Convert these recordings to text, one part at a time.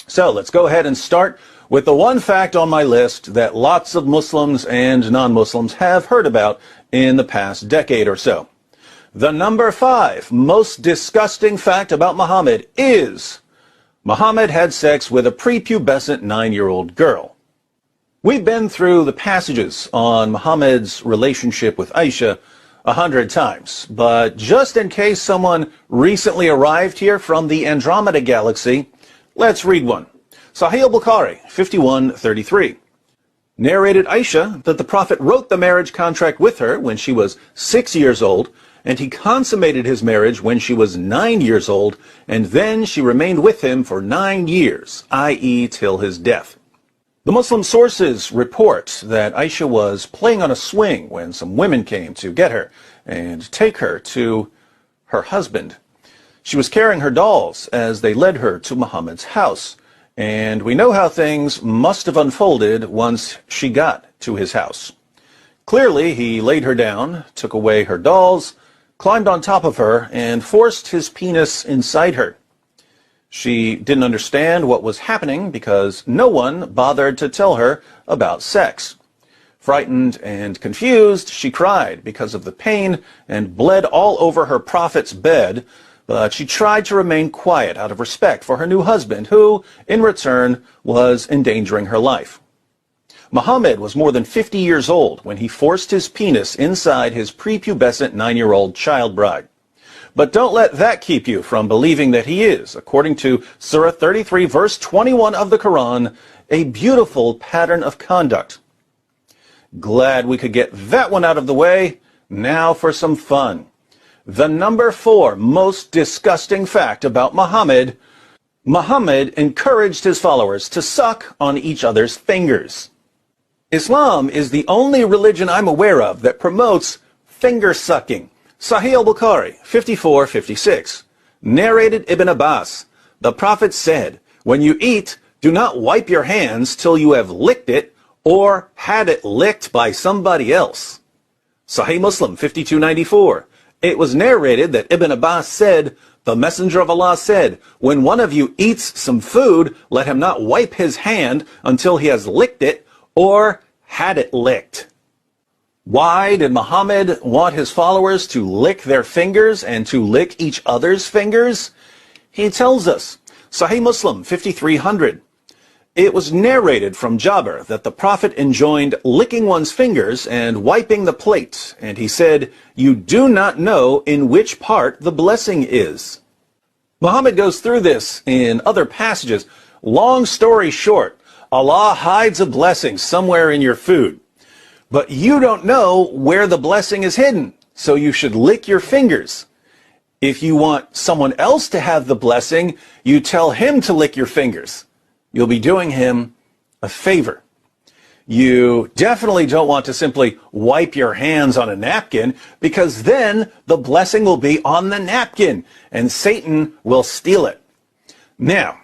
So let's go ahead and start with the one fact on my list that lots of Muslims and non-Muslims have heard about in the past decade or so. The number 5 most disgusting fact about Muhammad is Muhammad had sex with a prepubescent 9-year-old girl. We've been through the passages on Muhammad's relationship with Aisha 100 times, but just in case someone recently arrived here from the Andromeda galaxy, let's read one. Sahih al-Bukhari, 51:33. Narrated Aisha that the Prophet wrote the marriage contract with her when she was 6 years old, and he consummated his marriage when she was 9 years old, and then she remained with him for 9 years, i.e. till his death. The Muslim sources report that Aisha was playing on a swing when some women came to get her and take her to her husband. She was carrying her dolls as they led her to Muhammad's house, and we know how things must have unfolded once she got to his house. Clearly, he laid her down, took away her dolls, climbed on top of her, and forced his penis inside her. She didn't understand what was happening because no one bothered to tell her about sex. Frightened and confused, she cried because of the pain and bled all over her prophet's bed, but she tried to remain quiet out of respect for her new husband, who, in return, was endangering her life. Muhammad was more than 50 years old when he forced his penis inside his prepubescent 9-year-old child bride. But don't let that keep you from believing that he is, according to Surah 33, verse 21 of the Quran, a beautiful pattern of conduct. Glad we could get that one out of the way. Now for some fun. The number 4 most disgusting fact about Muhammad: Muhammad encouraged his followers to suck on each other's fingers. Islam is the only religion I'm aware of that promotes finger sucking. Sahih al-Bukhari, 54:56. Narrated Ibn Abbas, the Prophet said, "When you eat, do not wipe your hands till you have licked it or had it licked by somebody else." Sahih Muslim, 52:94. It was narrated that Ibn Abbas said, "The Messenger of Allah said, when one of you eats some food, let him not wipe his hand until he has licked it or had it licked." Why did Muhammad want his followers to lick their fingers and to lick each other's fingers? He tells us, Sahih Muslim 5300. It was narrated from Jabir that the Prophet enjoined licking one's fingers and wiping the plate, and he said, "You do not know in which part the blessing is." Muhammad goes through this in other passages. Long story short, Allah hides a blessing somewhere in your food. But you don't know where the blessing is hidden, so you should lick your fingers. If you want someone else to have the blessing, you tell him to lick your fingers. You'll be doing him a favor. You definitely don't want to simply wipe your hands on a napkin, because then the blessing will be on the napkin, and Satan will steal it. Now,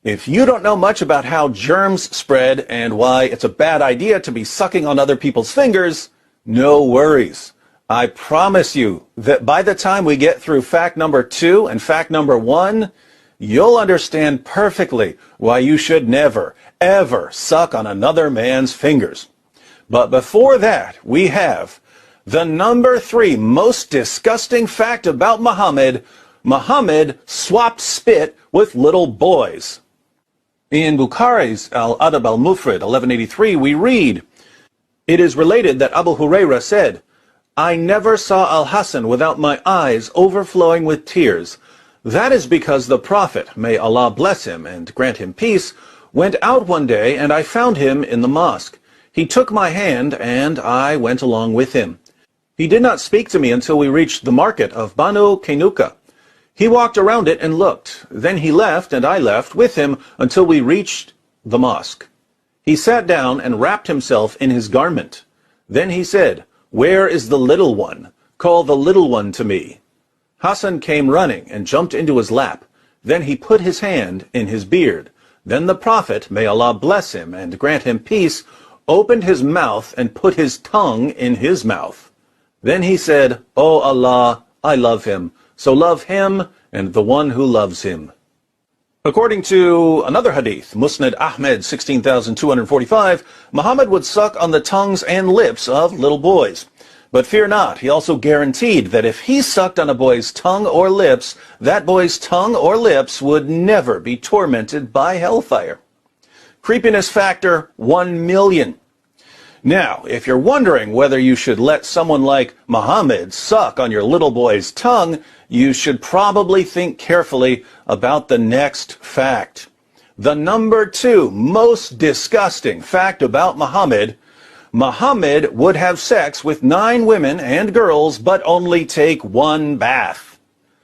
if you don't know much about how germs spread and why it's a bad idea to be sucking on other people's fingers, no worries. I promise you that by the time we get through fact number 2 and fact number 1, you'll understand perfectly why you should never, ever suck on another man's fingers. But before that, we have the number 3 most disgusting fact about Muhammad: Muhammad swapped spit with little boys. In Bukhari's Al-Adab al-Mufrad, 1183, we read, "It is related that Abu Huraira said, I never saw Al-Hasan without my eyes overflowing with tears. That is because the Prophet, may Allah bless him and grant him peace, went out one day and I found him in the mosque. He took my hand and I went along with him. He did not speak to me until we reached the market of Banu Kainuka. He walked around it and looked. Then he left, and I left with him until we reached the mosque. He sat down and wrapped himself in his garment. Then he said, 'Where is the little one? Call the little one to me.' Hassan came running and jumped into his lap. Then he put his hand in his beard. Then the Prophet, may Allah bless him and grant him peace, opened his mouth and put his tongue in his mouth. Then he said, 'O Allah, I love him. So love him and the one who loves him.'" According to another hadith, Musnad Ahmed 16,245, Muhammad would suck on the tongues and lips of little boys. But fear not, he also guaranteed that if he sucked on a boy's tongue or lips, that boy's tongue or lips would never be tormented by hellfire. Creepiness factor 1,000,000. Now, if you're wondering whether you should let someone like Muhammad suck on your little boy's tongue, you should probably think carefully about the next fact. The number 2 most disgusting fact about Muhammad: Muhammad would have sex with 9 women and girls, but only take 1 bath.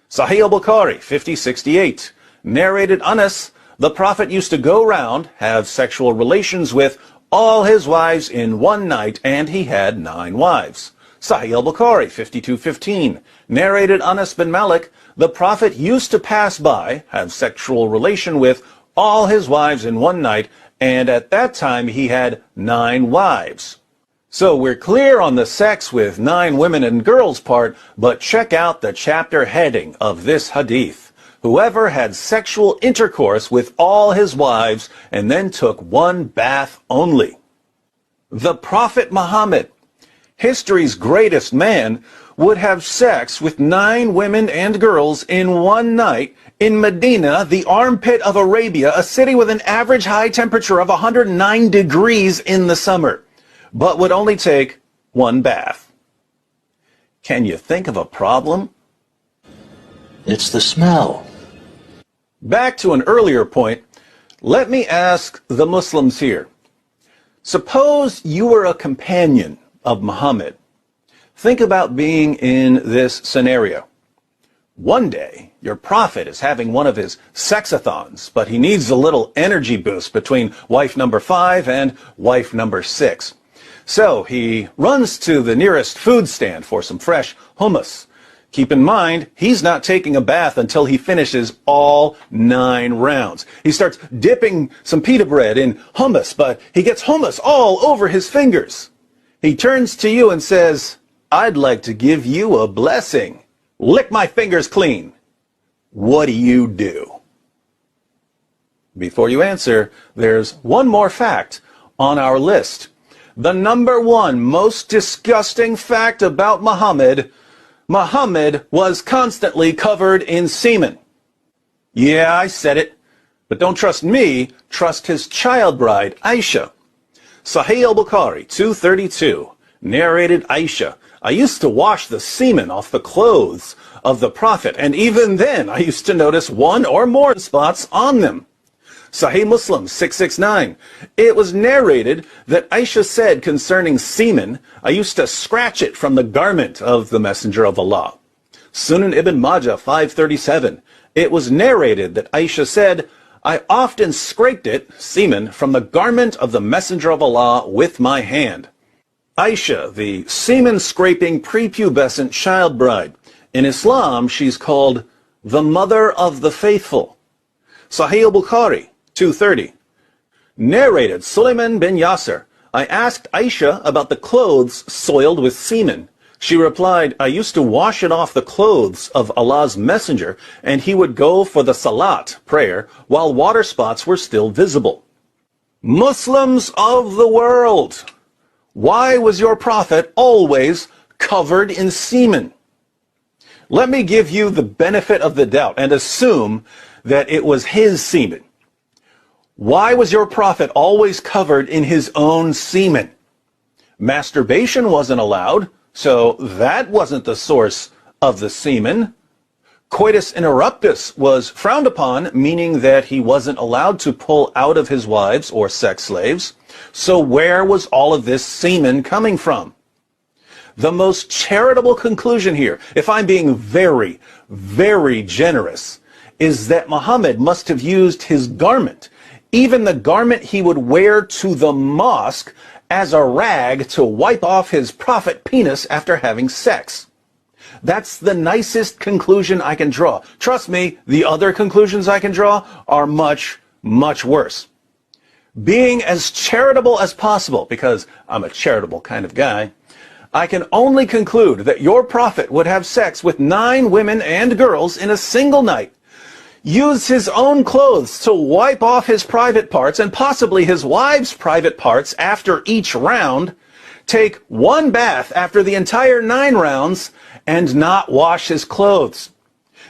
Sahih al-Bukhari 5068. Narrated Anas, the Prophet used to go round, have sexual relations with all his wives in one night, and he had 9 wives. Sahih al-Bukhari 5215. Narrated Anas bin Malik, the Prophet used to pass by, have sexual relation with all his wives in one night, and at that time he had 9 wives. So we're clear on the sex with 9 women and girls part, but check out the chapter heading of this hadith. Whoever had sexual intercourse with all his wives and then took 1 bath only. The Prophet Muhammad, history's greatest man, would have sex with 9 women and girls in one night in Medina, the armpit of Arabia, a city with an average high temperature of 109 degrees in the summer, but would only take 1 bath. Can you think of a problem? It's the smell. Back to an earlier point, let me ask the Muslims here. Suppose you were a companion of Muhammad. Think about being in this scenario. One day, your prophet is having one of his sexathons, but he needs a little energy boost between wife number 5 and wife number 6. So he runs to the nearest food stand for some fresh hummus. Keep in mind, he's not taking a bath until he finishes all 9 rounds. He starts dipping some pita bread in hummus, but he gets hummus all over his fingers. He turns to you and says, "I'd like to give you a blessing. Lick my fingers clean." What do you do? Before you answer, there's one more fact on our list. The number 1 most disgusting fact about Muhammad: Muhammad was constantly covered in semen. Yeah, I said it. But don't trust me, trust his child bride, Aisha. Sahih al-Bukhari 232. Narrated Aisha, I used to wash the semen off the clothes of the Prophet, and even then I used to notice 1 or more spots on them. Sahih Muslim 669. It was narrated that Aisha said concerning semen, I used to scratch it from the garment of the Messenger of Allah. Sunan Ibn Majah 537. It was narrated that Aisha said, I often scraped it, semen, from the garment of the Messenger of Allah with my hand. Aisha, the semen-scraping prepubescent child bride. In Islam, she's called the mother of the faithful. Sahih al-Bukhari 230. Narrated Sulaiman bin Yasser, I asked Aisha about the clothes soiled with semen. She replied, I used to wash it off the clothes of Allah's messenger, and he would go for the salat, prayer, while water spots were still visible. Muslims of the world, why was your prophet always covered in semen? Let me give you the benefit of the doubt and assume that it was his semen. Why was your prophet always covered in his own semen? Masturbation wasn't allowed, so that wasn't the source of the semen. Coitus interruptus was frowned upon, meaning that he wasn't allowed to pull out of his wives or sex slaves. So where was all of this semen coming from? The most charitable conclusion here, if I'm being very, very generous, is that Muhammad must have used his garment, even the garment he would wear to the mosque, as a rag to wipe off his prophet penis after having sex. That's the nicest conclusion I can draw. Trust me, the other conclusions I can draw are much, much worse. Being as charitable as possible, because I'm a charitable kind of guy, I can only conclude that your prophet would have sex with 9 women and girls in a single night. use his own clothes to wipe off his private parts and possibly his wife's private parts after each round, take one bath after the entire 9 rounds, and not wash his clothes.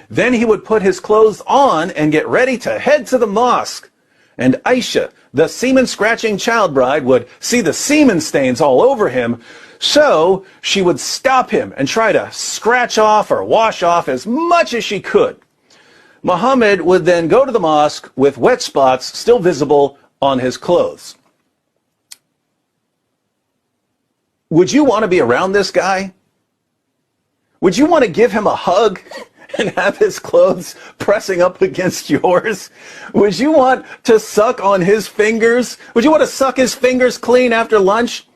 Then he would put his clothes on and get ready to head to the mosque. And Aisha, the semen-scratching child bride, would see the semen stains all over him, so she would stop him and try to scratch off or wash off as much as she could. Muhammad would then go to the mosque with wet spots still visible on his clothes. Would you want to be around this guy? Would you want to give him a hug and have his clothes pressing up against yours? Would you want to suck on his fingers? Would you want to suck his fingers clean after lunch?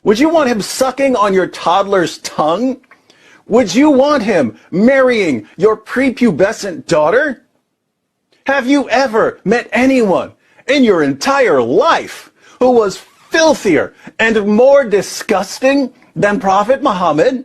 Would you want him sucking on your toddler's tongue? Would you want him marrying your prepubescent daughter? Have you ever met anyone in your entire life who was filthier and more disgusting than Prophet Muhammad?